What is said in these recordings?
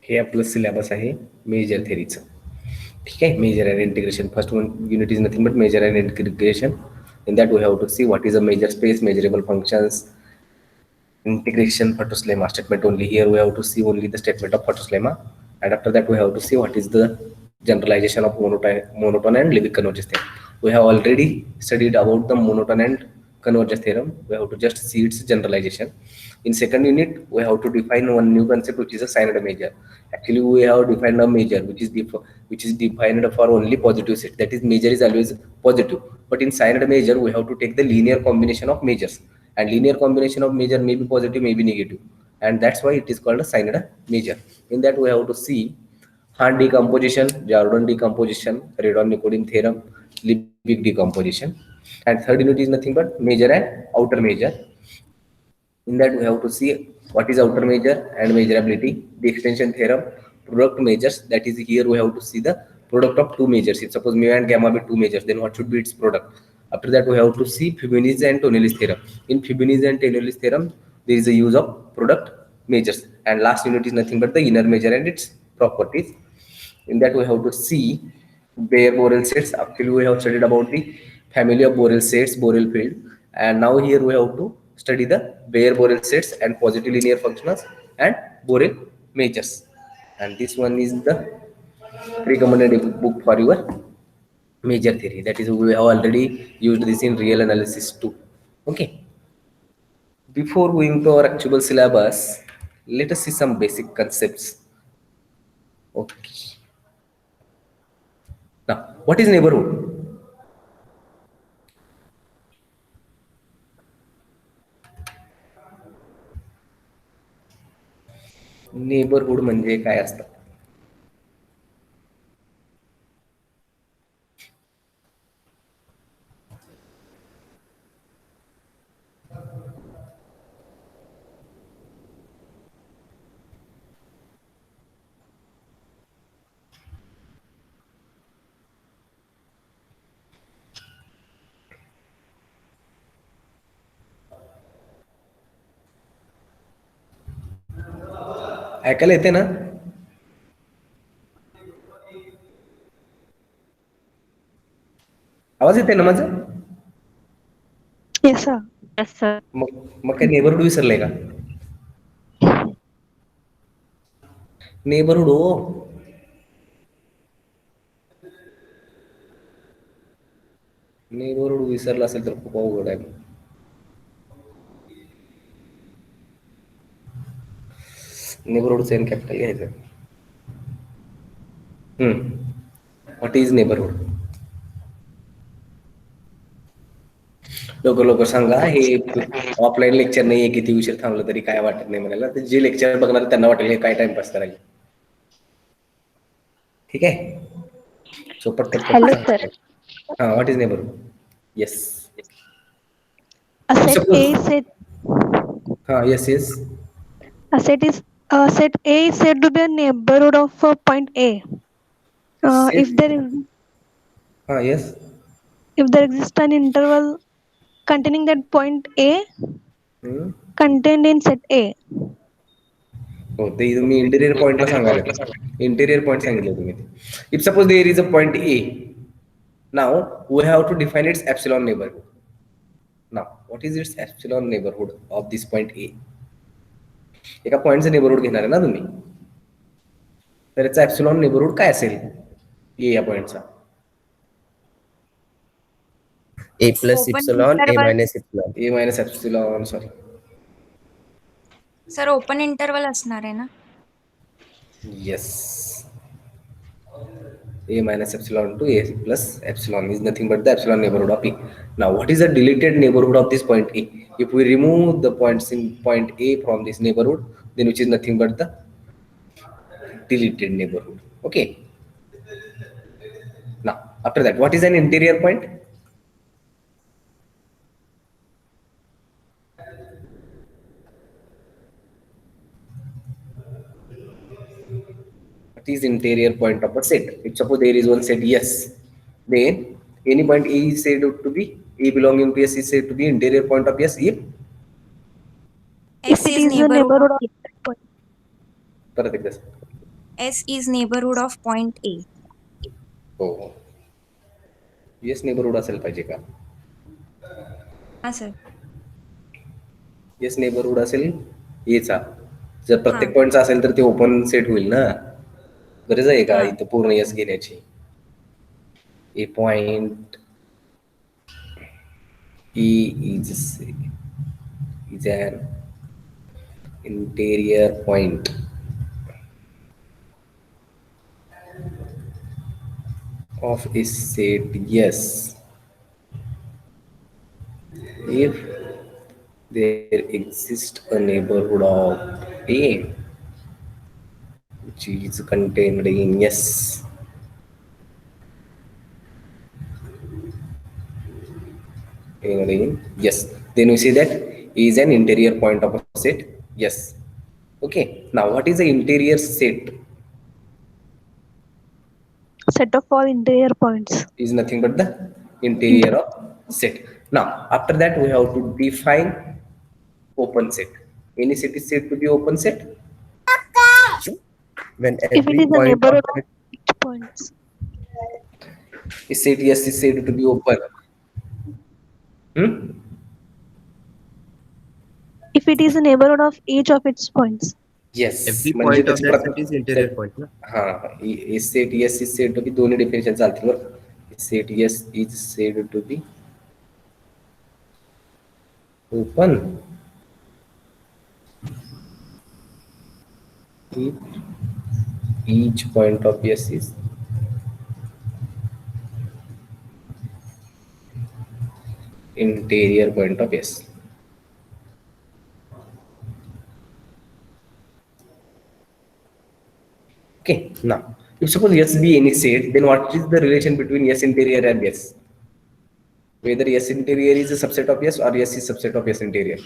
हे आपलं सिलेबस आहे मेजर थेरीचं. ठीक आहे. Measure and integration. First one unit is nothing but measure and integration. In that we have to see what is a measure space, measurable functions, integration Pareto's lemma statement. Only here we have to see only the statement of Pareto's lemma, and after that we have to see what is the generalization of monotone and Levi convergence theorem. We have already studied about the monotone and convergence theorem. We have to just see its generalization. In second unit we have to define one new concept, which is a signed measure. Actually we have defined a measure which is defined for only positive set, that is measure is always positive. But in signed measure we have to take the linear combination of measures, and linear combination of measure may be positive, may be negative, and that's why it is called a signed measure. In that we have to see Hahn decomposition, Jordan decomposition, Radon-Nikodym theorem, Liebig decomposition, and third unit is nothing but major and outer measure. In that we have to see what is outer measure and measurability, the extension theorem, product measures, that is here we have to see the product of two measures. If suppose mu and gamma be two measures, then what should be its product? After that we have to see Fibonacci and Tonelli's theorem. In Fibonacci and Tonelli's theorem there is a use of product measures, and last unit is nothing but the inner measure and its properties. In that we have to see Bayer-Borel sets. Actually we have studied about the family of Borel sets, Borel field, and now here we have to study the Bayer-Borel sets and positive linear functionals and Borel measures. And this one is the recommended book for your major theory. That is, we have already used this in real analysis too. Okay. Before going to our actual syllabus, let us see some basic concepts. Okay. Now, what is neighborhood? Neighbourhood म्हणजे काय असतं? ऐकायला येते ना? आवाज येते ना माझा? Yes, sir. Yes, sir. मग काय नेबरहुड विसरलंय का? नेबरहुड हो. नेबरहुड विसरला असेल तर खूप अवघड आहे. नेबरहुडचं एन कॅपिटल घ्यायचं. What is neighbourhood? लोक सांगा, हे ऑफलाईन लेक्चर नाहीये, किती उशीर थांबलं तरी काय वाटत नाही म्हणायला. तर जे लेक्चर बघणार त्यांना वाटेल हे काय टाइमपास करायला. ठीक आहे. सो पटकन. Hello, sir. हा, what is neighbourhood? Yes. A set A is said हा, yes. a set A is said to be a neighborhood of point A. If हा, yes. there exists an interval containing that point A contained in set A. हो, ते तुम्ही interior पॉइंटला सांगायला. Interior point सांगितलं तुम्ही. If suppose there is a point A, now we have to define its epsilon neighbourhood. Now what is its epsilon neighbourhood of this point A? एका पॉइंटचं neighbourhood घेणार आहे ना तुम्ही, तर याचा एप्सिलॉन नेबरहुड काय असेल ए या पॉइंटचा? A plus epsilon, A minus epsilon. A minus epsilon, sorry sir open interval असणार आहे ना? yes, a minus epsilon to a plus epsilon is nothing but the epsilon neighborhood of A. Now what is the deleted neighborhood of this point A? If we remove the points in point A from this neighborhood, then which is nothing but the deleted neighborhood. Okay. Now after that, what is an interior point? Is interior point of a set. If suppose there is one set yes, then any point A is said to be, A belonging to S is said to be interior point of S if If it is the neighborhood of that point. परत एकदा S is neighborhood of point A. हो, yes neighbourhood असेल पाहिजे का? हा sir. Yes neighbourhood असेल एचा. जर हा प्रत्येक पॉईंटचा असेल तर ते ओपन सेट होईल ना. गरज आहे का हा इथं पूर्ण येस घेण्याची? ए point E is an interior point of a set yes if there exists a neighborhood of A which is contained in yes. Yes, then we see that E is an interior point of a set yes. Okay, now what is the interior set? Set of all interior points. Is nothing but the interior of set. Now after that we have to define open set. Any set is said to be open set When If it every is a point of neighborhood of that each points. is said yes is said to be open. Hmm? If it is a neighborhood of each of its points. Yes, every म्हणजे point of त्याची that set is interior point, na? हा set S is said to be दोन्ही definition चालतील बरं. Set S is said to be open each point of yes is interior point of yes. Okay, now if suppose yes be any set, then what is the relation between yes interior and yes? Whether yes interior is a subset of yes or yes is subset of yes interior.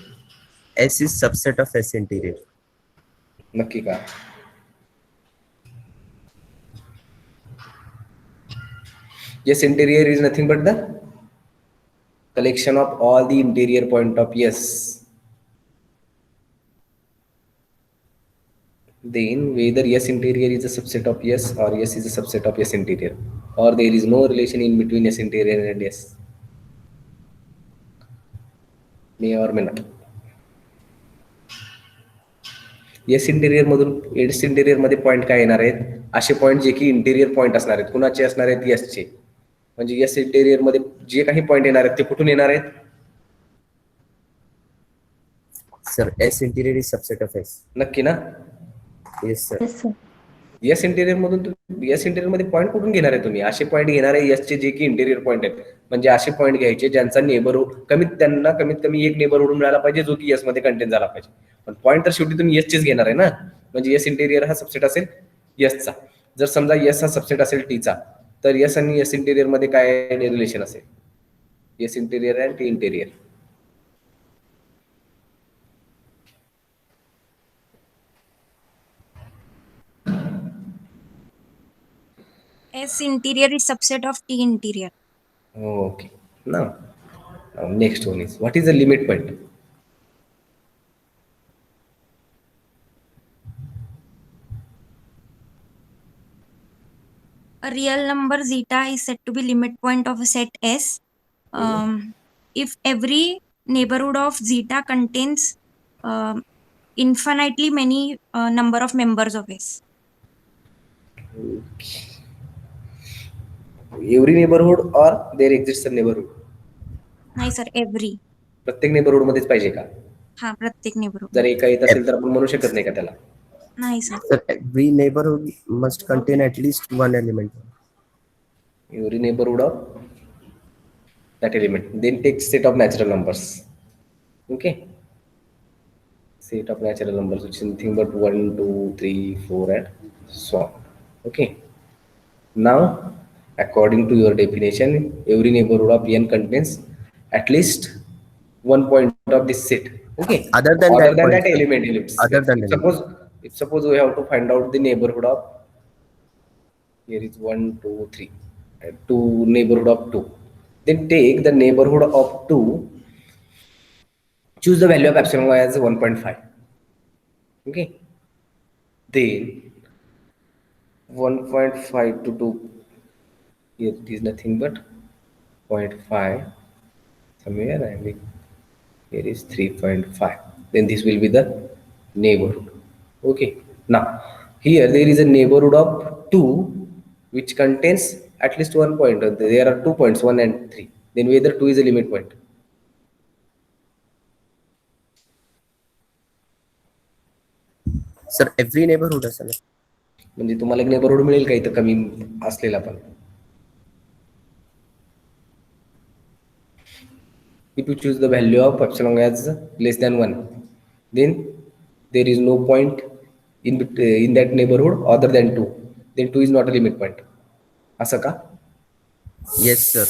S is subset of S interior. नक्की का? Yes interior is nothing but the collection of all the interior point of yes. Then whether yes interior is a subset of yes or yes is a subset of yes interior, or there is no relation in between yes interior and yes. May or may not. Yes interior मधून yes interior मध्ये point काय येणार आहेत? असे point जे की interior point असणार आहेत. कुणाचे असणार आहेत? येसचे. म्हणजे येस इंटेरियर मध्ये जे काही पॉईंट येणार आहेत ते कुठून येणार आहेत? Sir, S interior is subset of S. नक्की ना? Yes, sir. Yes, sir. Yes interior मधून येस इंटेरियर मध्ये पॉईंट कुठून घेणार आहे तुम्ही? असे पॉईंट घेणार आहे येसचे जे की इंटेरियर पॉईंट आहेत. म्हणजे असे पॉईंट घ्यायचे ज्यांचा नेबरहुड त्यांना कमीत कमी एक नेबरहुड मिळाला पाहिजे जो की येस मध्ये कंटेन झाला पाहिजे. पण पॉईंट तर शेवटी तुम्ही येसचेच घेणार आहे ना. म्हणजे येस इंटेरियर हा सबसेट असेल येसचा. जर समजा येस हा सबसेट असेल टीचा, तर येस आणि येस इंटेरियर मध्ये काय रिलेशन असेल? Yes interior and T interior. S interior is subset of T interior. Okay. Now next one is what is the limit point? A real number zeta is said to be limit point of a set S. If every neighborhood of zeta contains infinitely many number of members of S. Every neighborhood or there exists a neighborhood? नाही sir, every. प्रत्येक neighbourhood मध्येच पाहिजे का? हा, प्रत्येक neighbourhood. जर एका येत असेल तर आपण म्हणू शकत नाही का त्याला? नाही sir. Sir, every neighborhood must contain at least one element. Every neighborhood of that element. Then take set of natural numbers. Okay. Set of natural numbers which is nothing but 1, 2, 3, 4 and so on. Okay. Now according to your definition, every neighborhood of n contains at least one point of this set. Okay. Other than that point, that sir. element ellipse. Other than If suppose we have to find out the neighborhood of, here is 1, 2, 3, two neighborhood of 2. Then take the neighborhood of 2, choose the value of epsilon y as 1.5. Okay. Then 1.5 to 2. Here it is nothing but 0.5 somewhere, and here is 3.5. Then this will be the neighborhood. Okay. Now here there is a neighborhood of 2 which contains at least 1 point. There are 2 points, 1 and 3. Then whether 2 is a limit point. Sir, every neighborhood असेल. म्हणजे तुम्हाला एक neighbourhood मिळेल का इथं कमी असलेला पण. If you choose the value of epsilon as less than 1, then there is no point in that neighborhood other than 2. Then 2 is not a limit point. असं का? Yes, sir.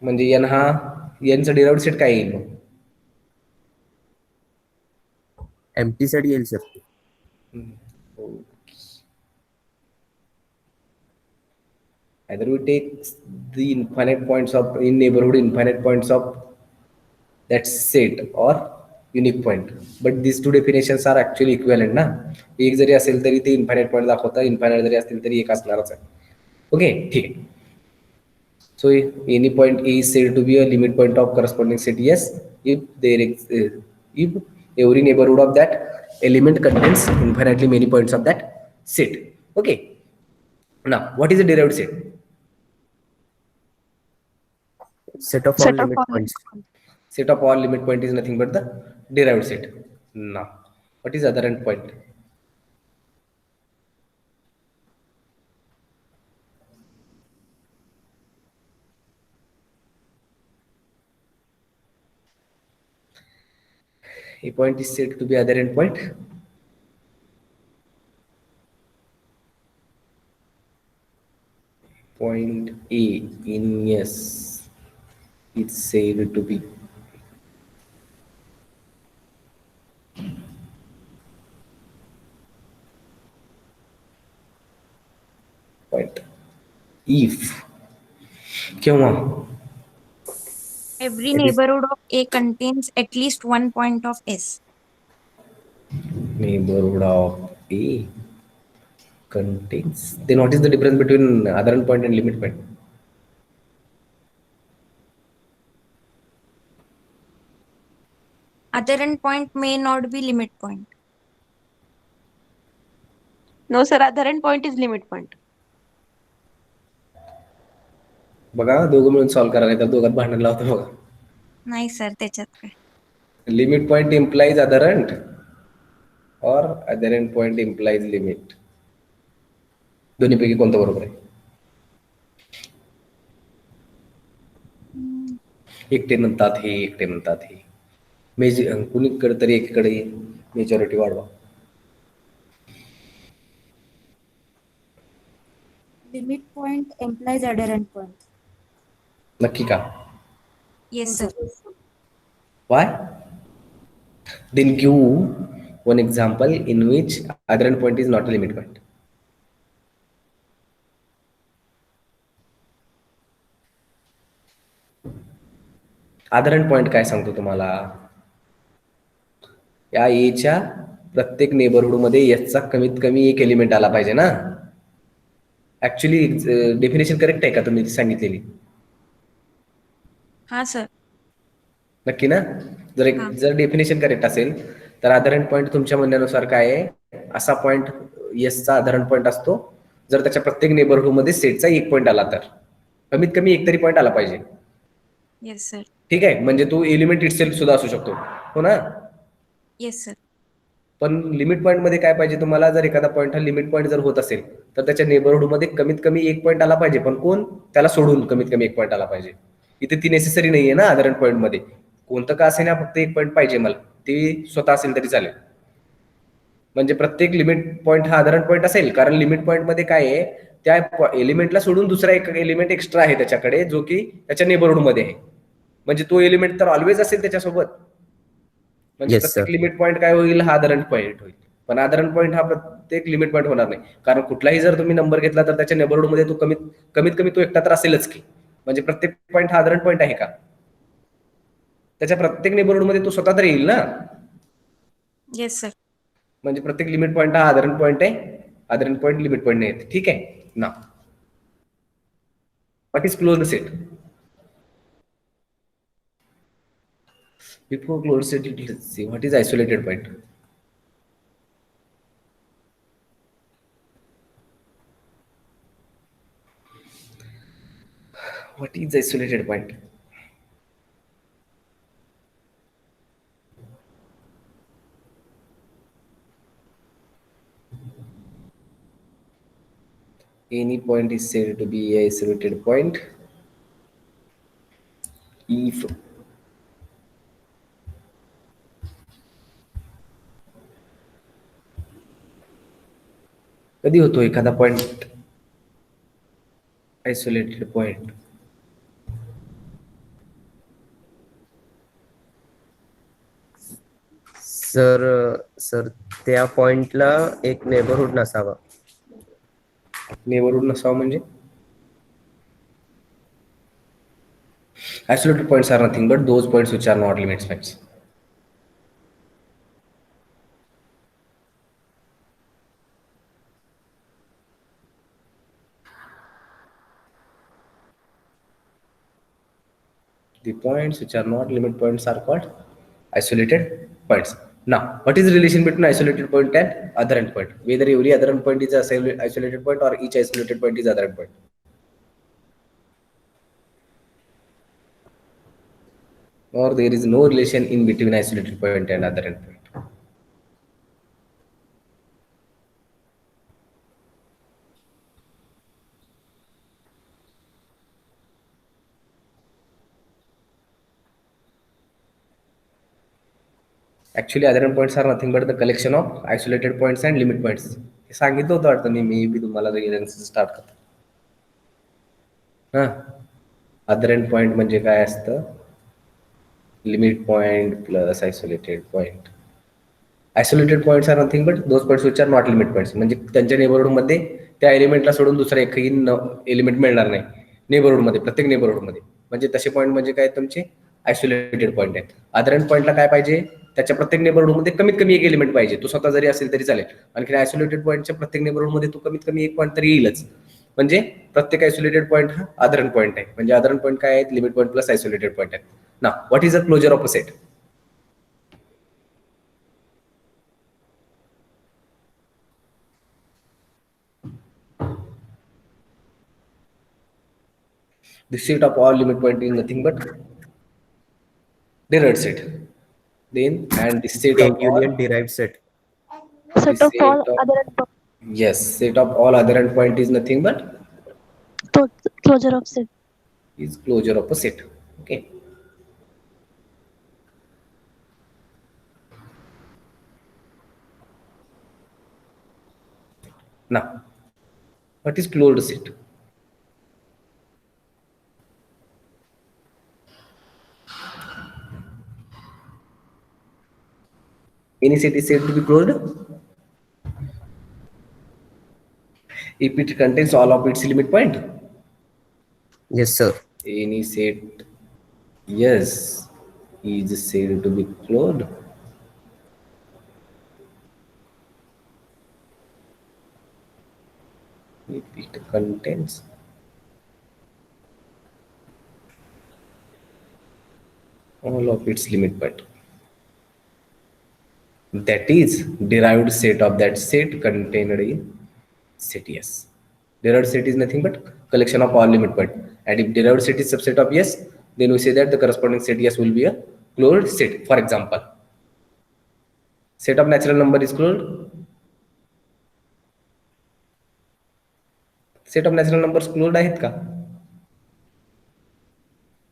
म्हणजे n हा n चा डिराइव्ड सेट काय येईल? Empty set येईल sir. Either we take the infinite points of in neighborhood, infinite points of that set or unique point. But these two definitions are actually equivalent ना. एक जरी असेल तरी ते इन्फायनाइट पॉइंट दाखवता, infinite जरी असतील तरी एक असणारच आहे. ओके, ठीक आहे. So any point A is said to be a limit point of corresponding set, yes, if every neighborhood of that element contains infinitely many points of that set. Okay. Now, what is a derived set? Set of all Set of limit all points. Set of all limit point is nothing but the derived set. Now, what is other endpoint? A point is said to be other endpoint. Point A in S is said to be point if Every It is- neighborhood of A contains at least one point of S. neighborhood of A contains, then what is the difference between other endpoint and limit point? Other endpoint may not be limit point. No, sir. Other endpoint is limit point. बघा, दोघं मिळून solve करा, नाही तर दोघात भांडण लावतो बघा. नाही सर, त्याच्यात काय. Limit point implies other end or other end point implies limit. दोन्हीपैकी कोणतं बरोबर आहे? एकटे म्हणतात हे, एकटे म्हणतात हे. कुणीकडे तरी एकीकडे मेजॉरिटी वाढवा. Limit point implies adherent point. नक्की का? Yes sir. Why? Then give one example in which other end point is not a limit point. other end point काय सांगतो तुम्हाला? या एच्या प्रत्येक नेबरहुड मध्ये एसचा कमीत कमी एक एलिमेंट आला पाहिजे ना. ऍक्च्युली डेफिनेशन करेक्ट आहे का तुम्ही सांगितलेली? हा सर. नक्की ना? जर डेफिनेशन करेक्ट असेल तर आधारण पॉईंट तुमच्या म्हणण्यानुसार काय आहे? असा पॉईंट एसचा आधारण पॉईंट असतो जर त्याच्या प्रत्येक नेबरहुड मध्ये सेटचा एक पॉईंट आला तर कमीत कमी एक तरी पॉईंट आला पाहिजे. Yes sir. ठीक आहे, म्हणजे तो एलिमेंट इटसेल्फ सुद्धा असू शकतो, हो ना? Yes sir. पण लिमिट पॉईंट मध्ये काय पाहिजे तुम्हाला? जर एखादा पॉईंट हा लिमिट पॉईंट जर होत असेल तर त्याच्या नेबरहुड मध्ये कमीत कमी एक पॉईंट आला पाहिजे. पण कोण? त्याला सोडून कमीत कमी एक पॉईंट आला पाहिजे. इथे ती नेसेसरी नाहीये ना आधारण पॉईंट मध्ये. कोणतं का असेल ना, फक्त एक पॉईंट पाहिजे मला, ते स्वतः असेल तरी चालेल. म्हणजे प्रत्येक लिमिट पॉईंट हा आधारण पॉईंट असेल, कारण लिमिट पॉईंट मध्ये काय आहे? त्या एलिमेंटला सोडून दुसरा एक एलिमेंट एक्स्ट्रा आहे त्याच्याकडे, जो की त्याच्या नेबरहुड मध्ये आहे. म्हणजे तो एलिमेंट तर ऑलवेज असेल त्याच्यासोबत. म्हणजे Yes, प्रत्येक sir. लिमिट पॉईंट काय होईल? हा आधारण पॉईंट होईल. पण आधारण पॉईंट हा प्रत्येक लिमिट पॉईंट होणार नाही, कारण कुठलाही जर तुम्ही नंबर घेतला तर त्याच्या नेबरहुड मध्ये तो कमीत कमी तो एकटा तर असेलच की. म्हणजे प्रत्येक पॉईंट हा आधारण पॉईंट आहे का? त्याच्या प्रत्येक नेबरहुड मध्ये तो स्वतः तर येईल ना. Yes sir. म्हणजे प्रत्येक लिमिट पॉईंट हा आधारण पॉईंट आहे other and point limit point नाही येत. ठीक आहे ना. What is closed set? Before closed set, let's see what is isolated point. What is isolated point? Any point is said to be a isolated point if कधी होतो एखादा point isolated point? Sir त्या पॉइंटला एक neighbourhood नसावा. Neighbourhood नसावा म्हणजे isolated points are nothing but those points which are not limit points. The points which are not limit points are called isolated points. Now, what is the relation between isolated point and other endpoint? Whether every other endpoint is a isolated point or each isolated point is other endpoint? Or there is no relation in between isolated point and other endpoint? Actually, other endpoints are nothing but the collection of isolated points and limit points. हे सांगितलं होतं वाटतं मी B तुम्हाला start करतो. हा, other and point म्हणजे काय असतं? Limit point plus isolated point. Isolated points are nothing but those points which are not limit points. म्हणजे त्यांच्या नेबरहुडमध्ये त्या एलिमेंटला सोडून दुसरा एकही एलिमेंट मिळणार नाही नेबरहुडमध्ये, प्रत्येक नेबरहुडमध्ये. म्हणजे तसे पॉईंट म्हणजे काय? तुमचे आयसोलेटेड पॉईंट आहेत. अदर एंड पॉईंटला काय पाहिजे? त्याच्या प्रत्येक नेबरहुडमध्ये कमीत कमी एक एलिमेंट पाहिजे. तो स्वतः जरी असेल तरी चालेल. आणखी आयसोलेटेड पॉईंटच्या प्रत्येक नेबरहुडमध्ये तो कमीत कमी एक पॉईंट तरी येईलच. म्हणजे प्रत्येक आयसोलेटेड पॉईंट हा अदर एंड पॉईंट आहे. म्हणजे अदर एंड पॉईंट काय आहेत? Limit point plus isolated point आहेत. ना what is the closure of a set? The set of all limit point is nothing but derived set. Then and the set of all, Union derived set. Set the of all set of, other endpoint. yes, set of all other endpoint is nothing but Closure of set. is closure of a set. Okay. Now, what is closed set? Any set is said to be closed if it contains all of its limit point. Yes, sir. Any set, yes, is said to be closed if it contains all of its limit point. That is derived set of that set contained in set yes. Derived set is nothing but collection of all limit point. And if derived set is subset of yes, then we say that the corresponding set yes will be a closed set. For example, set of natural number is closed. Set of natural numbers closed आहेत का?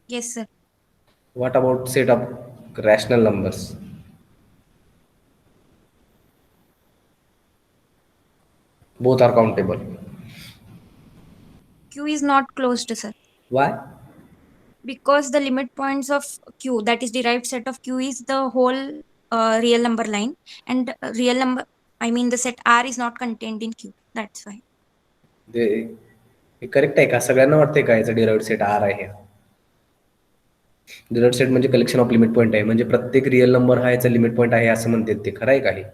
Yes, sir. What about set of rational numbers? Both are countable. Q is not closed, sir. Why? Because the limit points of Q, that is derived set of Q, is the whole real number line, and real number, I mean the set R is not contained in Q. That's why. हे correct आहे का? सगळ्यांना वाटतंय का याचा derived set R आहे? Derived set म्हणजे collection of limit point आहे. म्हणजे प्रत्येक रिअल नंबर हा याचा लिमिट पॉइंट आहे असं म्हणतात ते. खरं आहे का हे?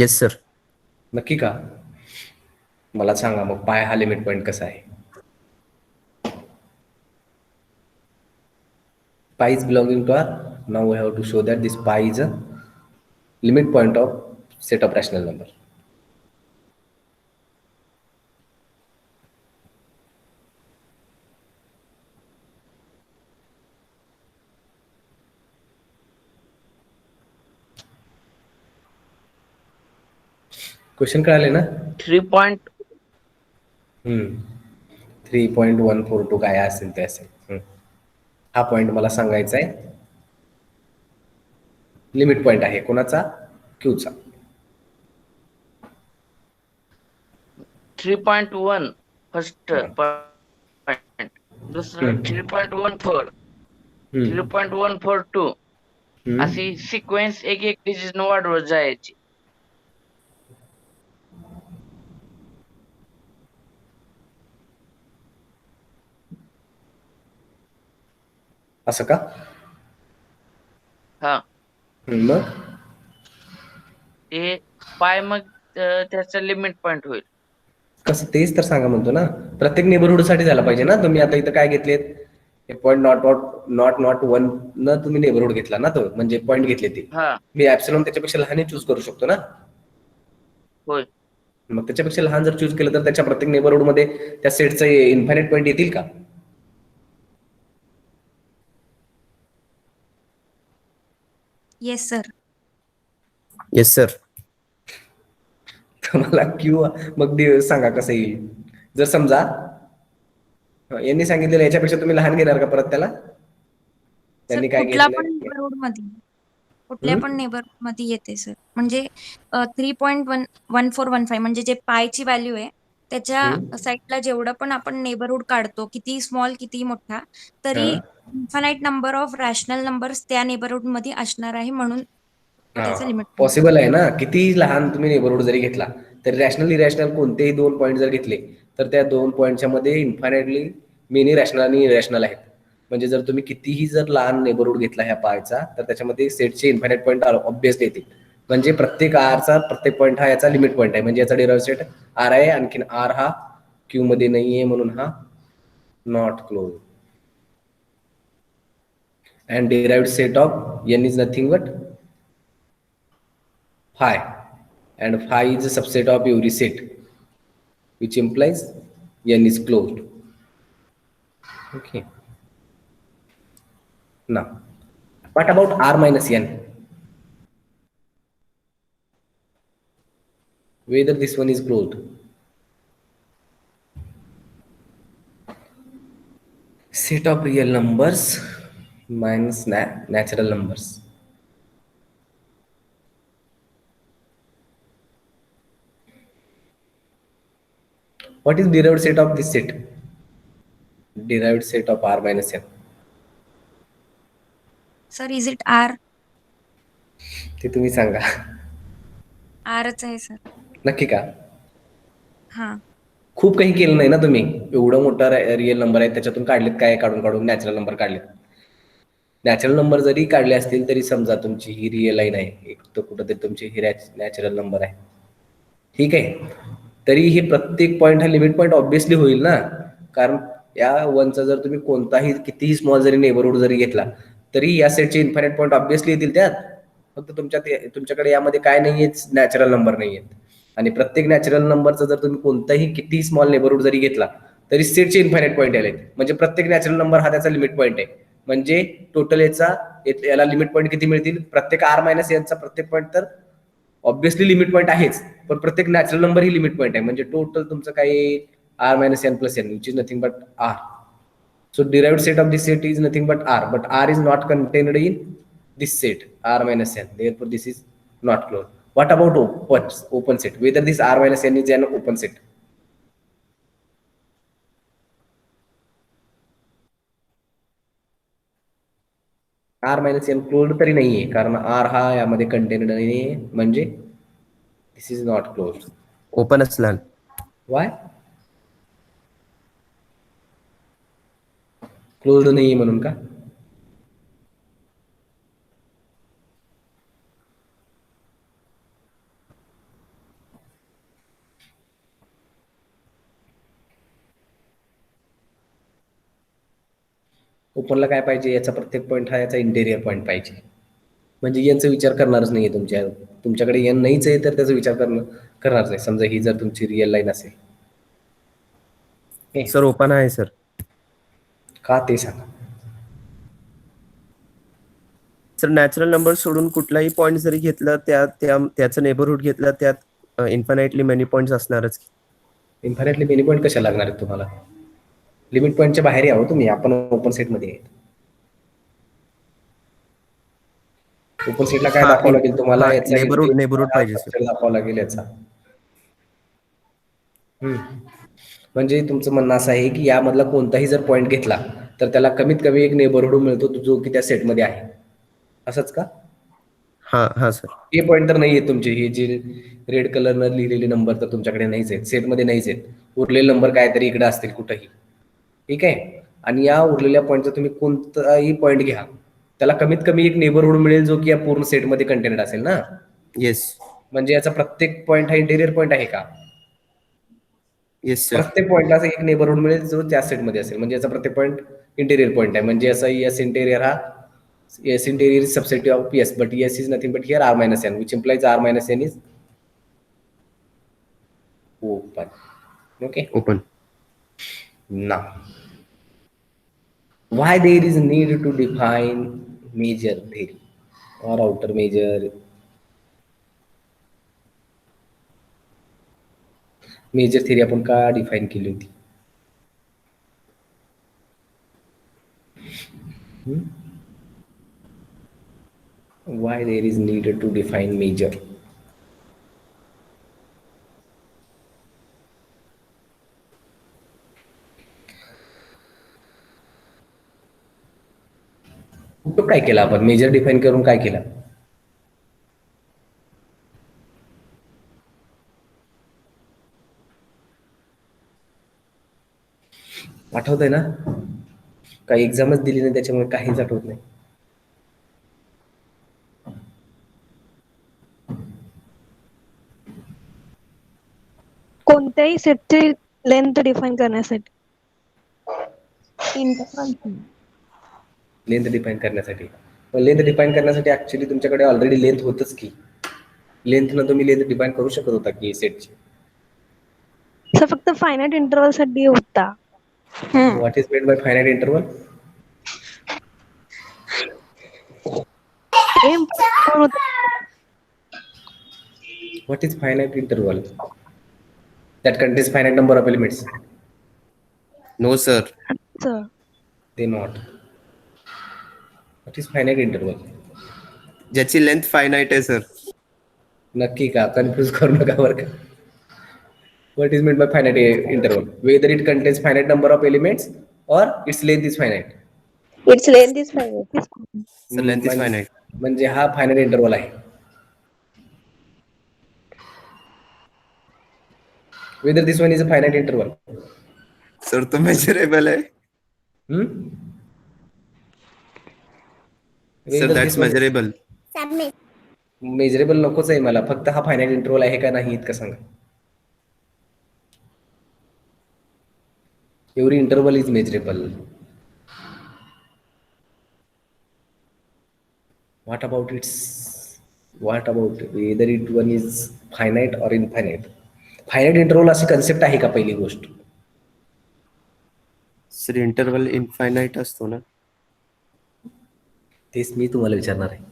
Yes sir. नक्की का? मला सांगा मग पाय हा लिमिट पॉईंट कसा आहे? Pi is belonging to R. Now we have to show that this pi is a limit point of set of rational number. Question कळाले ना? 3.142 काय असेल ते असेल. हा पॉइंट मला सांगायचा आहे. लिमिट पॉइंट आहे कोणाचा? क्यूचा. 3.1 फर्स्ट हं. पॉइंट, दुसरं 3.14, हम्म. 3.142 हम्म. अशी सिक्वेन्स एक एक डिजिट वाढवत जायची. असं का? हा, मग ते पाय मग त्याचा लिमिट पॉइंट होईल. कसं? तेच तर सांगा म्हणतो ना. प्रत्येक नेबरहुड साठी झाला पाहिजे ना. तुम्ही आता इथं काय घेतलेत? पॉईंट नॉट वन न तुम्ही नेबरहुड घेतला ना, तो म्हणजे पॉईंट घेतले ते. हा, मी ऍप्सिलॉन त्याच्यापेक्षा लहान चूज करू शकतो ना. होय. मग त्याच्यापेक्षा लहान जर चूज केलं तर त्याच्या प्रत्येक नेबरहुड मध्ये त्या सेटचे इन्फायनाइट पॉईंट येतील का? Yes sir. Yes sir. मला क्यू मग सांगा कसं येईल. जर समजा यांनी सांगितलेलं याच्यापेक्षा तुम्ही लहान घेणार का परत त्याला? सर त्यांनी काय कुठला घेतलंय? पण नेबरहुड मध्ये, कुठल्या पण नेबरहुड मध्ये येते सर. म्हणजे 3.1415 म्हणजे जे पायची व्हॅल्यू आहे त्याच्या साईडला जेवढं पण आपण नेबरहुड काढतो, किती स्मॉल किती मोठा, तरी infinite number of rational numbers त्या नेबरहुड मध्ये असणार आहे, म्हणून त्याचं लिमिट. पॉसिबल आहे ना. किती लहान तुम्ही नेबरहुड जरी घेतला तर रॅशनल इरॅशनल कोणतेही 2 पॉईंट जर घेतले तर त्या 2 पॉईंटच्या मध्ये इन्फायनाइटली मेनी रॅशनल आणि इरॅशनल आहेत. म्हणजे जर तुम्ही कितीही जर लहान नेबरहुड घेतला ह्या पायचा तर त्याच्यामध्ये सेटचे इन्फायनाइट पॉईंट ऑब्विसली येतील. म्हणजे प्रत्येक आरचा प्रत्येक पॉईंट हा याचा लिमिट पॉईंट आहे. म्हणजे याचा डिराइव्ह सेट आर आहे. आणखीन आर हा क्यू मध्ये नाहीये म्हणून हा not close. And derived set of N is nothing but phi, and phi is a subset of every set, which implies n is closed. Okay. Now, what about r minus n? Whether this one is closed? Set of real numbers minus natural numbers. What is derived set of this set? Derived set of r minus n. Sir is it R? ते तुम्ही सांगा. आरच आहे sir. नक्की का? हा. खूप काही केलं नाही ना तुम्ही. एवढं मोठा रिअल नंबर आहे त्याच्यातून काढलेत काय? काढून नॅचरल नंबर काढलेत. नॅचरल नंबर जरी काढले असतील तरी समजा तुमची ही रिअल लाईन आहे, एक तर कुठंतरी तुमची ही नॅचरल नंबर आहे. ठीक आहे. तरी हे प्रत्येक पॉईंट हा लिमिट पॉईंट ऑब्विसली होईल ना. कारण या वनचा जर तुम्ही कोणताही कितीही स्मॉल जरी नेबरहुड जरी घेतला तरी या सेटचे इन्फायनाइट पॉईंट ऑब्विसली येतील त्यात. फक्त तुमच्याकडे यामध्ये काय नाहीये? नॅचरल नंबर नाहीयेत. आणि प्रत्येक नॅचरल नंबरचा जर तुम्ही कोणताही किती स्मॉल नेबरहुड जरी घेतला तरी सेटचे इन्फायनाइट पॉईंट आले. म्हणजे प्रत्येक नॅचरल नंबर हा त्याचा लिमिट पॉईंट आहे. म्हणजे टोटल याला लिमिट पॉईंट किती मिळतील? प्रत्येक आर मायनस एनचा प्रत्येक पॉईंट तर ऑब्विसली लिमिट पॉईंट आहेच, पण प्रत्येक नॅचरल नंबर ही लिमिट पॉईंट आहे. म्हणजे टोटल तुमचं काय? R minus N plus N, which is nothing but R. So derived set of this set is nothing but R, but R is not contained in this set R minus n. Therefore, this is not closed. What about open set? Whether this R minus n is an open set? R minus n closed तरी नाहीये कारण R हा यामध्ये contained नाहीये, म्हणजे this is not closed. Open असणार. Why? Closed नाहीये म्हणून का? ओपनला काय पाहिजे, याचा प्रत्येक पॉईंट हा याचा इंटेरियर पॉईंट पाहिजे. म्हणजे यांचा विचार करणारच नाहीये तुमच्याकडे एन नाहीच आहे तर त्याचा विचार करणार नाही. समजा ही जर तुमची रिअल लाईन असेल. हे, सर ओपन आहे सर. का ते सांगा. सर नॅचरल नंबर सोडून कुठलाही पॉईंट जरी घेतला त्याचं नेबरहुड घेतला त्यात इन्फानाइटली मेनी पॉईंट्स असणारच. इन्फायनाइटली मेनी पॉईंट कशा लागणार आहेत तुम्हाला? लिमिट पॉईंटच्या बाहेर यावं तुम्ही. आपण ओपन सेटमध्ये आहेत. ओपन सेटला काय दाखवावं लागेल तुम्हाला? याचा नेबरहुड पाहिजे सर. स्ट्रक्चर दाखवावं लागेल याचा. म्हणजे तुमचं म्हणणं असं आहे की यामधला कोणताही जर पॉईंट घेतला तर त्याला कमीत कमी एक नेबरहुड मिळतो जो की त्या सेटमध्ये आहे. असंच का? हा सर. हे पॉईंट तर नाही आहेत तुमचे. हे जे रेड कलरनं लिहिलेले नंबर तर तुमच्याकडे नाहीच आहेत, सेटमध्ये नाहीच आहेत. उरलेले नंबर काहीतरी इकडे असतील कुठंही. ठीक आहे. आणि या उरलेल्या पॉईंटचा तुम्ही कोणताही पॉईंट घ्या, त्याला कमीत कमी एक नेबरहुड मिळेल जो की या पूर्ण सेटमध्ये कंटेंटेड असेल ना. येस. म्हणजे याचा प्रत्येक पॉईंट हा इंटेरियर पॉईंट आहे का? Yes sir. प्रत्येक पॉईंटला असं एक नेबरहुड मिळेल जो त्या सेटमध्ये असेल. म्हणजे याचा प्रत्येक पॉईंट इंटेरियर पॉईंट आहे. म्हणजे असा एस इंटेरियर हा S interior is subset of S, but S is nothing but here R minus N, which implies R minus N is open. Okay. Open. Now, why there is need to define major theory or outer major? Measure theory आपण का define केली होती? Why there is needed to define major? कुठं काय केलं आपण? Major define करून काय केलं? आठवत आहे ना? काही एक्झामच दिली नाही त्याच्यामुळे काहीच आठवत नाही. कोणत्याही सेटची लेंथ डिफाईन करण्यासाठी. लेंथ डिफाईन करण्यासाठी. लेंथ डिफाईन करण्यासाठी ऍक्च्युली तुमच्याकडे ऑलरेडी लेंथ होतच की. लेंथनं तुम्ही लेंथ डिफाईन करू शकत होता की सेटची. सर फक्त फायनाईट इंटरवल साठी होता. What is made by finite interval? What is finite interval? That contains finite number of elements. No sir. Sir. They not. What is finite interval? ज्याची लेंथ फायनाइट आहे sir. नक्की का? Confuse करू नका बरं का. What is meant by finite interval? Whether it contains finite number of elements or its length is finite. Its length is finite. Sir length is finite. म्हणजे हा फायनाईट इंटरवल आहे. Whether this one is a finite interval. Sir तो measurable आहे. Sir that's measurable. Measurable नकोच आहे मला. फक्त हा फायनाईट इंटरवल आहे का नाही इतकं सांगा. Every interval is measurable. What about whether it one is finite or infinite? Finite interval अशी कन्सेप्ट आहे का पहिली गोष्ट? सर इंटरवल इनफायनाइट असतो ना. तेच मी तुम्हाला विचारणार आहे.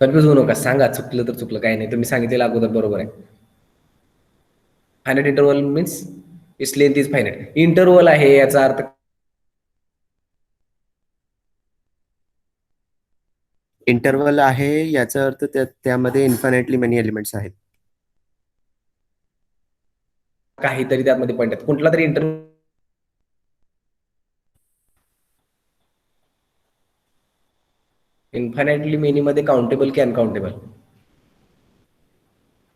कन्फ्यूज होऊ नका. सांगा चुकलं तर चुकलं, काही नाही. तुम्ही सांगितलेलं अगोदर बरोबर आहे. Finite interval means its length is finite. Interval आहे याचा अर्थ इंटरवल आहे याचा अर्थ त्यामध्ये इन्फायनाइटली मेनी एलिमेंट्स आहेत. काहीतरी त्यामध्ये पॉईंट आहेत. कुठला तरी इंटरवल इन्फायनाइटली मेनी मध्ये काउंटेबल की uncountable?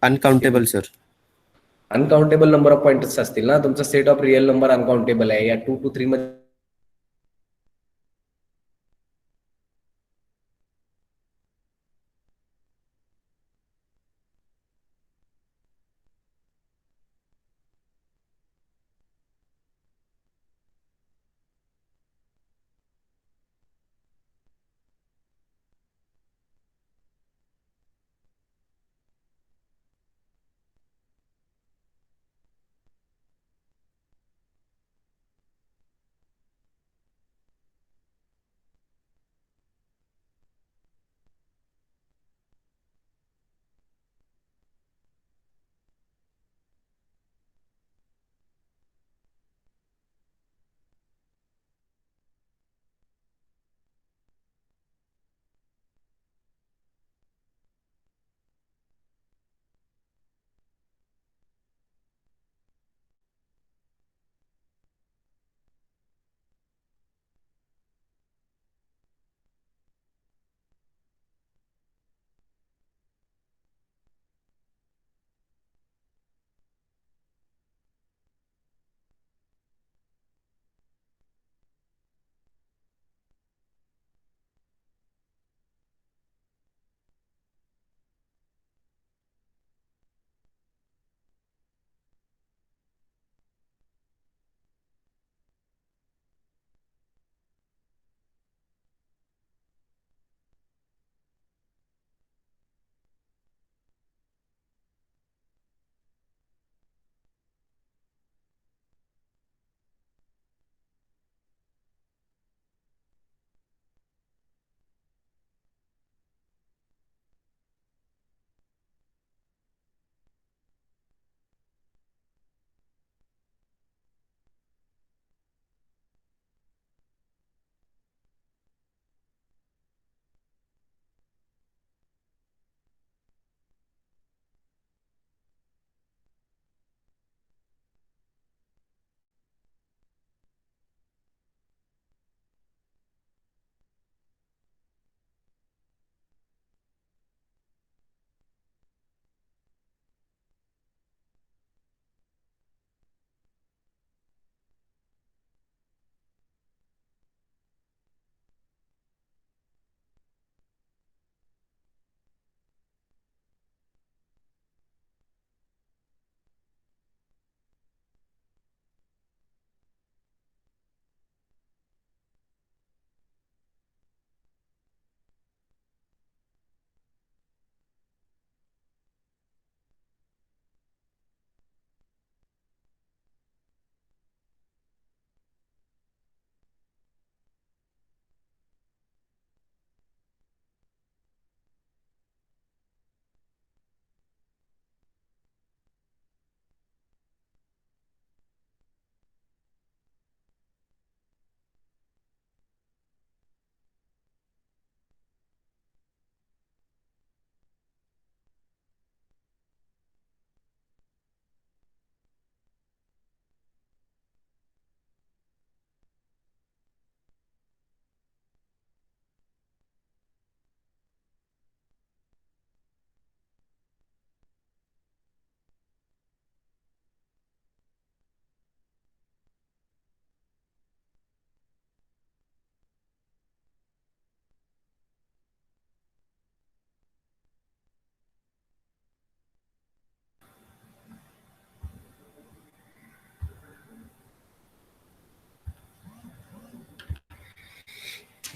Uncountable sir. Uncountable number of points असतील ना. तुमचा set of real number uncountable आहे. या 2 to 3 मध्ये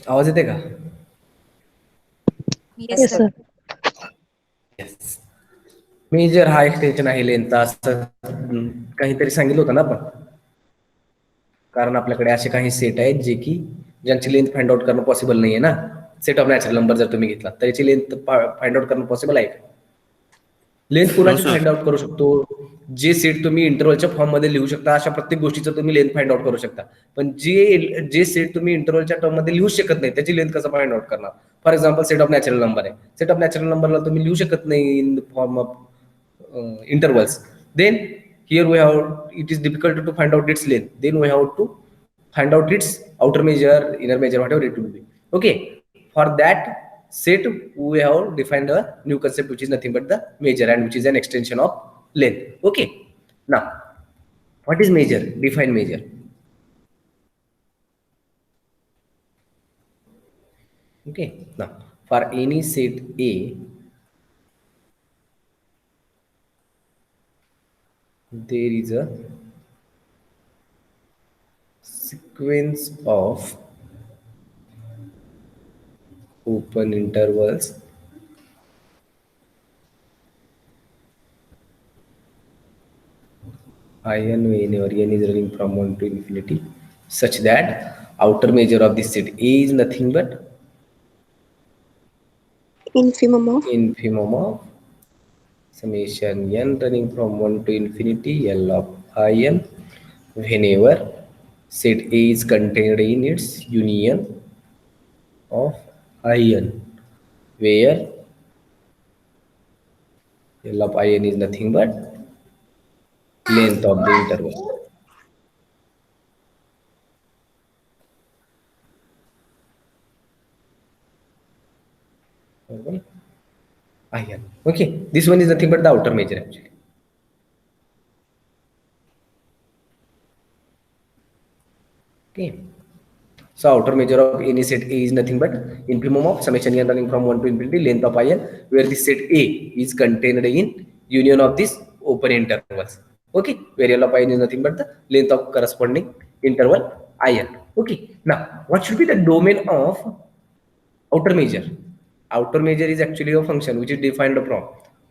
आवाज येते का? येस Yes, सर. sir. येस. मेजर हा एक्सटेन्शन आहे लेंथ असं काहीतरी सांगितलं होतं ना आपण, कारण आपल्याकडे असे काही सेट आहेत जे की ज्यांची लेंथ फाइंड आउट करणं पॉसिबल नाहीये ना. सेट ऑफ नॅचरल नंबर जर तुम्ही घेतला तर याची लेंथ फाइंड आउट करणं पॉसिबल आहे का? लेंथ कोणाची sir. फाइंड आउट करू शकतो? जे सेट तुम्ही इंटरव्हलच्या फॉर्म मध्ये लिहू शकता अशा प्रत्येक गोष्टीचं तुम्ही लेंथ फाइंड आउट करू शकता. पण जे सेट तुम्ही इंटरव्हलच्या टर्म मध्ये लिहू शकत नाही त्याची लेंथ कसं फाइंड आउट करणार? For example set of natural number आहे. सेट ऑफ नॅचरल नंबरला तुम्ही लिहू शकत नाही in form of intervals. Then here we have, it is difficult to find out its length. Then we have to find out its outer measure, inner measure, whatever it will be. Okay, for that set we have defined a new concept which is nothing but the measure, and which is an extension of length. Okay, now what is measure? Define measure. Okay, now for any set A, there is a sequence of open intervals in whenever n is running from 1 to infinity, such that outer measure of this set A is nothing but infimum of summation n running from 1 to infinity L of in whenever set A is contained in its union of in, where L of in is nothing but length of the interval. Okay. In. Okay, this one is nothing but the outer measure actually. Okay, so outer measure of any set A is nothing but infimum of summation n running from 1 to infinity length of in, where this set A is contained in union of these open intervals. Okay, where L of in is nothing but the length of corresponding interval in. Okay, now what should be the domain of outer measure? Outer measure is actually a function which is defined from,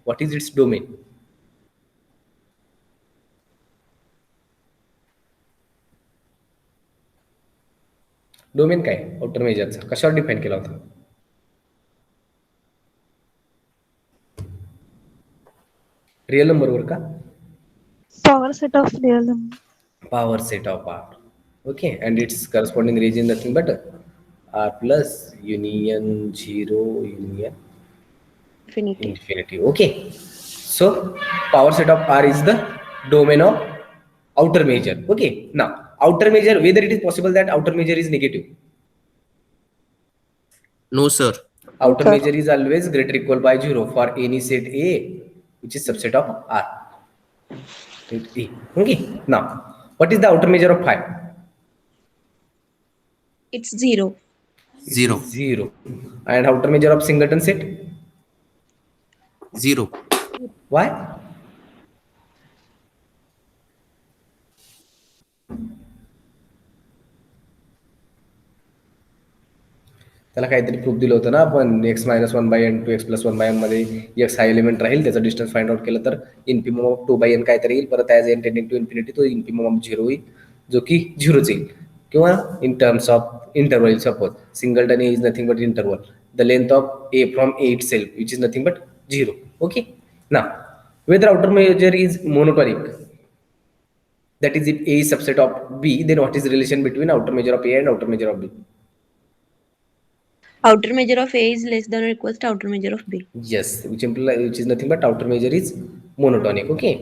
what is its domain? Domain काय outer मेजरचा कशावर define केला होता? Real number वर का? Power set of real number. Power set of R. Okay, and its corresponding region nothing but R plus union 0 union infinity. Okay, so power set of R is the domain of outer measure. Okay, now outer measure, whether it is possible that outer measure is negative. No, sir. Outer Okay. measure is always greater or equal by 0 for any set A which is subset of R. Set A. Okay, now what is the outer measure of 5? It's 0. Zero. 0. And outer measure of singleton set? 0. Why? त्याला काहीतरी proof दिलं होतं ना आपण, x - 1/n to x + 1/n मध्ये x हा element राहील, त्याचा distance find out केलं तर इन्फिमम ऑफ 2/n काहीतरी येईल, परत as n tending to infinity तो इन्फिमम ऑफ 0 होईल, जो की 0च येईल. किंवा in terms of interval, suppose singleton A is nothing but interval, the length of A from A itself which is nothing but 0. Okay, now whether outer measure is monotonic, that is if A is subset of B, then what is the relation between outer measure of A and outer measure of B? Outer measure of A is less than or equals to outer measure of B. Yes, which is nothing but outer measure is monotonic. Okay,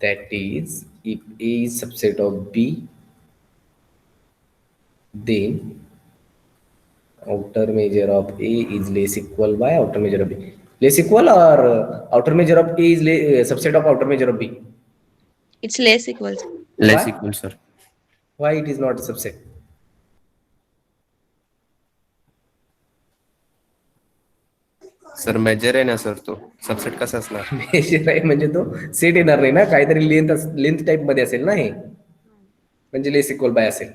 that is if A is subset of B, then outer measure of A is less equal by outer measure of B. Less equal, or outer measure of A is subset of outer measure of B? It's less equals. Less Why? equal, sir. Why it is not a subset? Sir measure आहे ना sir, तो subset कसा असणार? Major आहे म्हणजे तो set येणार नाही ना, काहीतरी लेंथ टाइप मध्ये असेल ना हे, म्हणजे लेस इक्वल बाय असेल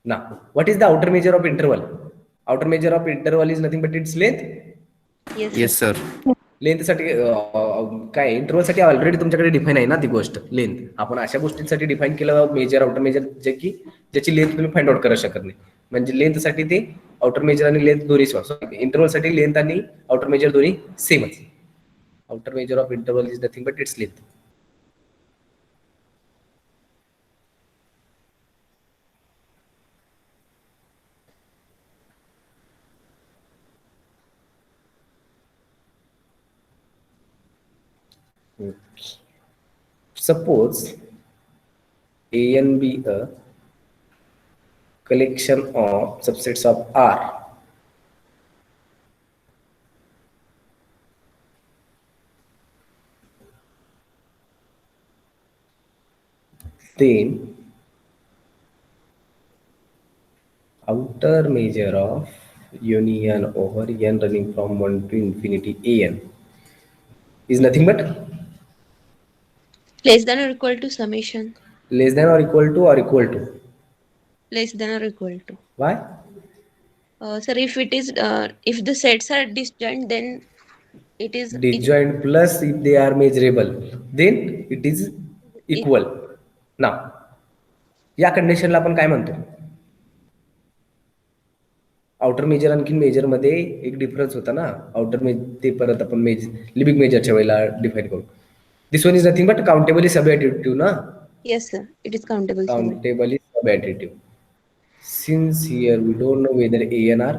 ना. What is the outer measure of interval? Outer measure of interval is nothing but its length. Yes. Yes sir. लेंथसाठी काय इंटरवलसाठी ऑलरेडी तुमच्याकडे डिफाईन आहे ना ती गोष्ट लेंथ. आपण अशा गोष्टींसाठी डिफाईन केलं मेजर आउटर मेजर ज्याची लेंथ तुम्ही फाइंड आउट करू शकत नाही. म्हणजे लेंथसाठी ते आउटर मेजर आणि लेंथ दोन्ही इंटरवलसाठी लेंथ आणि आउटर मेजर दोन्ही सेमच. Outer measure of interval is nothing but its length. Suppose A and B a collection of subsets of R. Then outer measure of union over n running from 1 to infinity an is nothing but Less than or equal to summation. less than or equal to or equal to. Less than or equal to. Why? Sir, if it is if the sets are disjoint, then it is Disjoint plus if they are measurable, then it is equal. Now या कंडिशनला आपण काय म्हणतो? Outer major आणखी major मध्ये एक difference होता ना. Outer ते परत आपण लिमिट मेजरच्या वेळेला डिफाइन करू. This one is nothing but countably सब ॲडिटिव्ह ना. yes sir, it is countable. Countably sub-additive. Since here we don't know whether A and R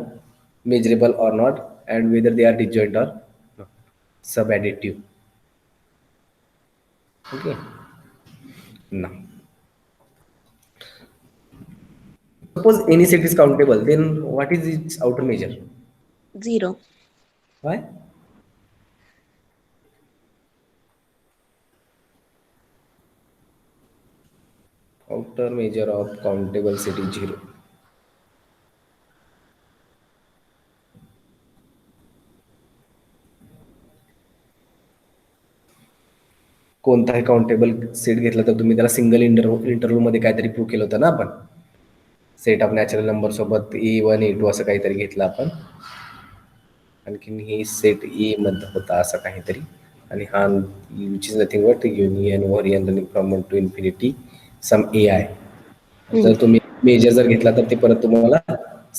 measurable or not and whether they are disjoint or not. Sub-additive. Okay. Now, suppose any set is countable, then what is its outer measure? 0. Why? Outer measure of countable set is 0. कोणताही countable set घेतला तर तुम्ही त्याला single interview मध्ये काहीतरी prove केलं होतं ना आपण. सेट ऑफ नॅचरल नंबर सोबत A1 A2 असं काहीतरी घेतलं आपण. आणखीन हे सेट ए मध्ये होता असं काहीतरी. आणि हा which is nothing but union over n running from 1 to infinity sum A आहे. जर तुम्ही मेजर जर घेतला तर ते परत तुम्हाला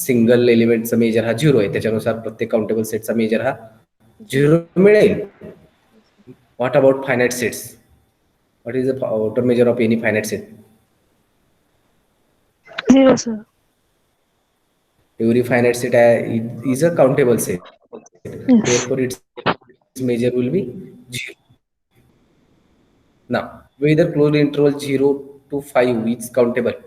सिंगल एलिमेंटचा मेजर हा 0 आहे. त्याच्यानुसार प्रत्येक काउंटेबल सेटचा मेजर हा 0 मिळेल. What about finite sets? What is the outer measure of any finite set? 0 sir. Every finite set is a countable set. Yes. Therefore, its measure will be 0. Now, whether closed interval 0 to 5 is countable.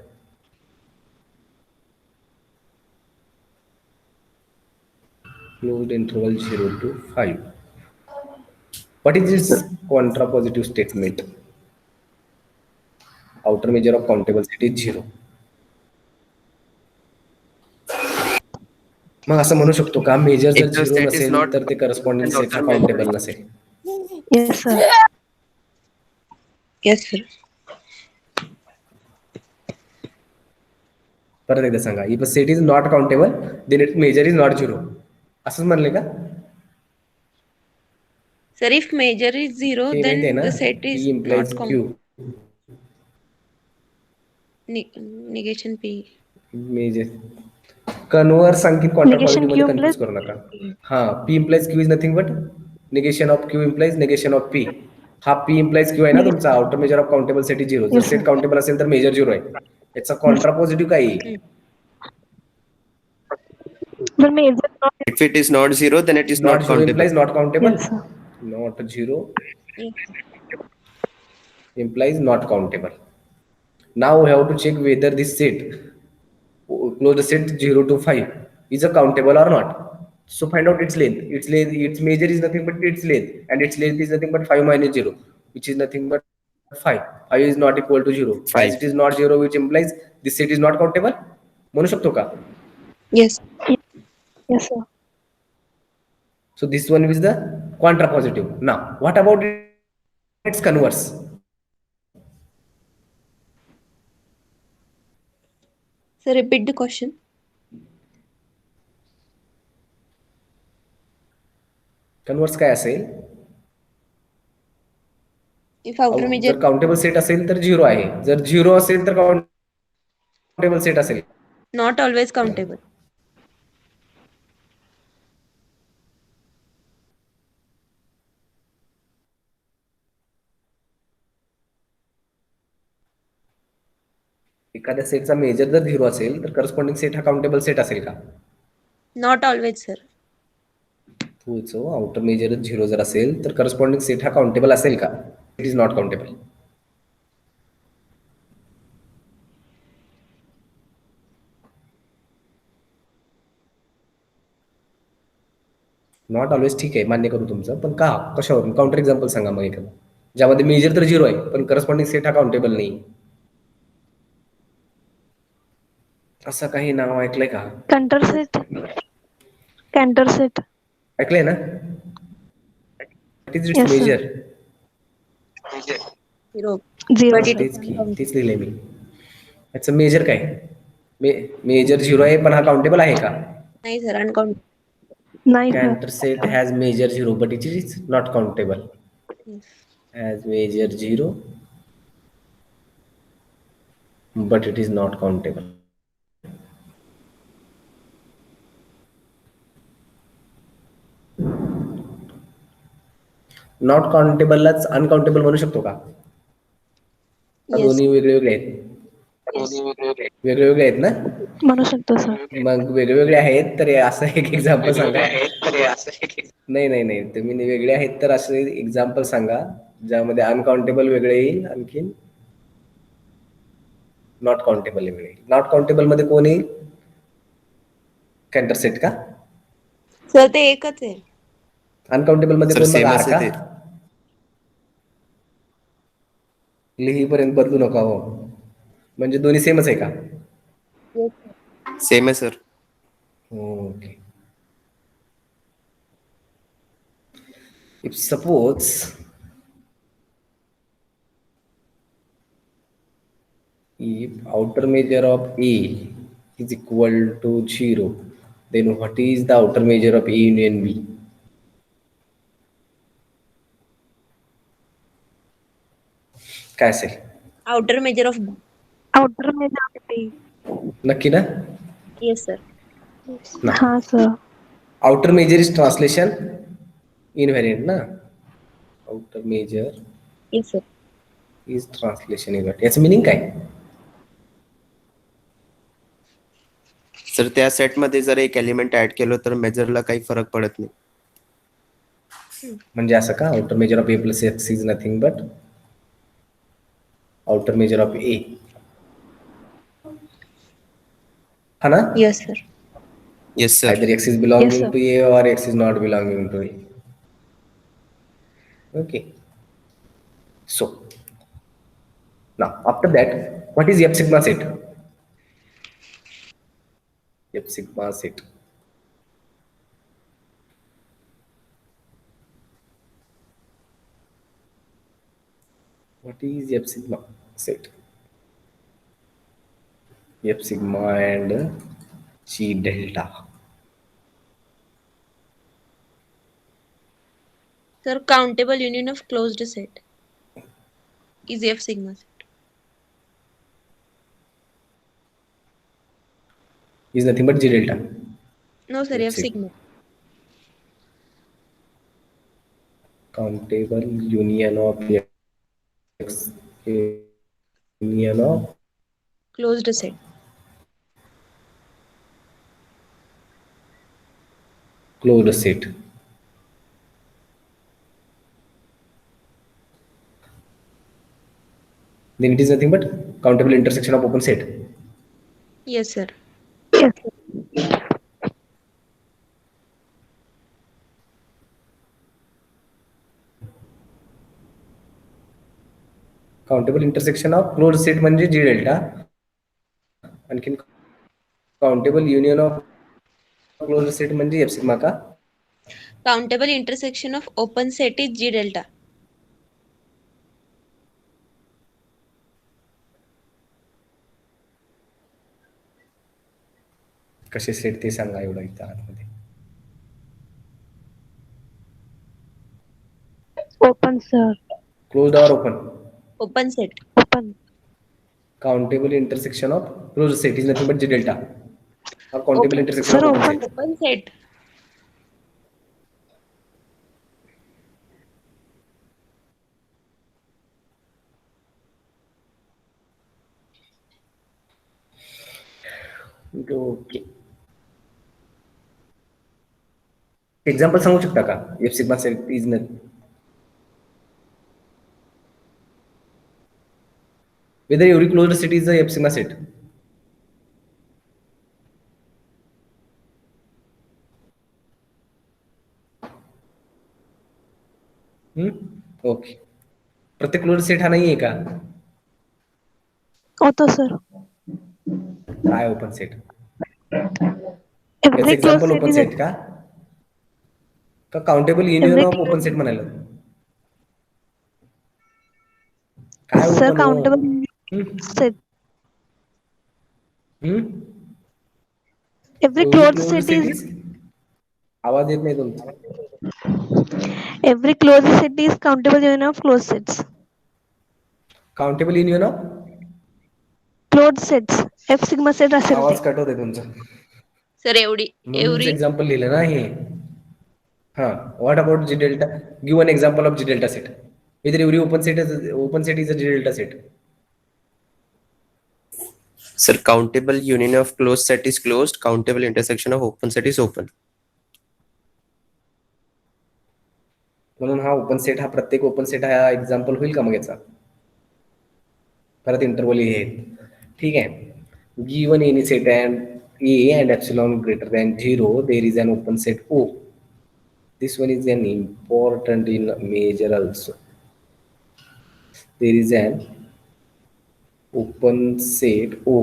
Closed interval 0 to 5. What is this contrapositive statement? Outer measure of countable set is 0. मग असं म्हणू शकतो का major जर If the 0 set is नसेल not तर ते corresponding then set outer countable नसेल? Yes sir. Yes sir. परत एकदा सांगा. If set is not countable then it measure is not 0. असंच म्हणले का? Sir, if measure is 0, hey then माहिती आहे ना, the set is P implies not Q. negation P. Measure converse आणखी कॉन्ट्रापॉझिटिव्ह मध्ये Q कन्फ्युज plus- करू नका. हा P implies Q is nothing but negation of Q implies negation of P. हा P implies Q आहे ना तुमचा. Outer measure of countable set is 0. जर Yes, sir. सेट काउंटेबल असेल तर मेजर 0 आहे. याचा कॉन्ट्रापॉझिटिव्ह काय येईल? But major not. If it is not 0, then it is Not not 0 implies countable. not countable. Yes sir. Not 0 Yes. implies not countable. Now we have to check whether this set, close the set 0 to 5, is a countable or not. So find out its length. Its measure is nothing but its length, and its length is nothing but 5 minus 0, which is nothing but 5. 5 is not equal to 0. 5. As it is not 0, which implies this set is not countable. म्हणू शकतो का? Yes. Yes sir. So this one is the contrapositive. Now, what about its converse? So repeat the question. Converse काय असेल? If outer major जर countable set असेल तर 0 आहे. जर 0 असेल तर काउंटेबल सेट असेल. not always countable. एखाद्या सेटचा मेजर जर 0 असेल तर करस्पॉन्डिंग सेट हा काउंटेबल सेट असेल का? Not always, sir. तोच आउटर मेजरच 0 जर असेल तर करस्पॉन्डिंग सेट हा काउंटेबल असेल का? It is not countable. Not always ठीक आहे, मान्य करू तुमचं, पण का? कशावरून? काउंटर एक्झाम्पल सांगा मग एखादं ज्यामध्ये मेजर तर 0 आहे पण करस्पॉन्डिंग सेट हा काउंटेबल नाही. असं काही नाव ऐकलंय का? Cantor set. Cantor set. ऐकलंय ना? It is it's Yes, sir. Measure. 0. 0, But sir. it is तेच लिहिलंय मी. याचं मेजर काय? मेजर 0 आहे पण हा काउंटेबल आहे का? नाही sir, uncountable. नाही, sir. Cantor set has major 0 but it is not countable. Yes. Has major 0 but it is not countable. Not काउंटेबललाच अनकाउंटेबल म्हणू शकतो का? Yes. दोन्ही वेगळे आहेत. वेगळे आहेत ना? म्हणू शकतो, sir. मग वेगवेगळे आहेत तर असं एक एक्झाम्पल सांगा. नाही तुम्ही वेगळे आहेत तर असं एक्झाम्पल सांगा ज्यामध्ये अनकाउंटेबल वेगळे येईल आणखीन नॉट काउंटेबल वेगळे येईल. नॉट काउंटेबल मध्ये कोण येईल? कॅन्टर सेट का? Sir, ते एकच आहे. अनकाउंटेबल मध्ये Sir, कोण? same बघा असेल का? ते. लिहीपर्यंत बदलू नका हो, म्हणजे दोन्ही सेमच आहे का? Yes, sir. सेम आहे sir. Okay. If suppose if outer measure of A is equal to 0, then what is the outer measure of A union B? काय असेल? Outer major of B. Outer major of B. नक्की ना? Yes, sir. हा, sir. Outer measure is translation invariant ना? Outer measure Yes, sir. Is translation invariant. याचं meaning काय? Sir त्या सेटमध्ये जर एक एलिमेंट ऍड केलं तर मेजरला काही फरक पडत नाही. म्हणजे असं का? Outer measure of A plus x is nothing but outer measure of A, हा ना? Yes, sir. Yes sir. Either x is belonging Yes, sir. to A or x is not belonging to A. Okay. So now after that, what is F sigma set? F sigma set. What is F sigma set? F sigma and G delta. Sir, countable union of closed set is F sigma set. Is nothing but G delta. No, sir, F F sigma. Countable union of X union of Closed set. closed set. Then it is nothing but countable intersection of open set. Yes, sir. Yes, sir. Countable intersection of closed set म्हणजे G delta. आणखीन countable union of closed set म्हणजे F sigma का? countable intersection of open set is G delta. कसे set ते सांगा एवढं इथं आतमध्ये. Open, sir. Closed और open. Open set. Open. Countable intersection of closed set is nothing but G delta. Or countable intersection Sir, of open open. set. Open set. Okay. Example सांगू शकता का? F sigma set is nothing. Whether every closed set is a F sigma set. Okay. प्रत्येक closed set हा नाहीये का? Auto, sir. काय open set? Every closed example set open is set का countable union Every of open set म्हणाल? काय sir open countable set. Every closed set is आवाज येत नाही तुमचा. every closed set is countable union of closed sets. Countable union of Closed sets. F sigma set असेल आवाज ते. Cut होते तुमचा. Sir, म्हणूनच every एक्झाम्पल लिहिलं ना हे. हा, what about G delta? Give an example of G delta set. Whether every open set is a G delta set. Sir, countable union of closed set is closed. Countable intersection of open set is open. म्हणून हा open set हा प्रत्येक open set हा example होईल का मग याचा? परत interval हे. ठीक आहे. Given any set and A and epsilon greater than 0, there is an open set O. This one is an important in major also. There is an open set O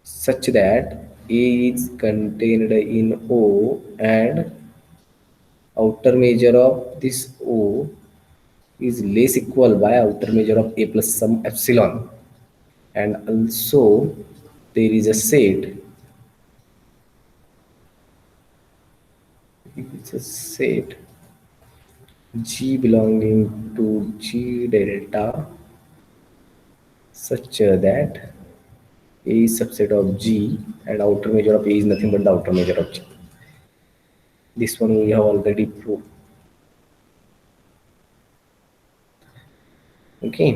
such that A is contained in O and outer measure of this O is less equal by outer measure of A plus some epsilon, and also there is a set. It's a set G belonging to G delta such that A is subset of G and outer measure of A is nothing but the outer measure of G. This one we have already proved. Okay.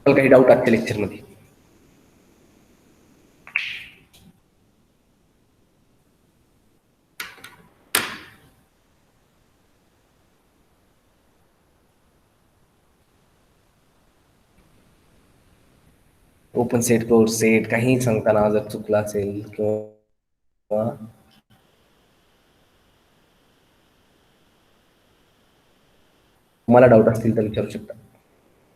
काही doubt आजच्या lecture मध्ये? Open set close set काही सांगताना जर चुकला असेल किंवा मला डाऊट असतील तर विचारू शकता.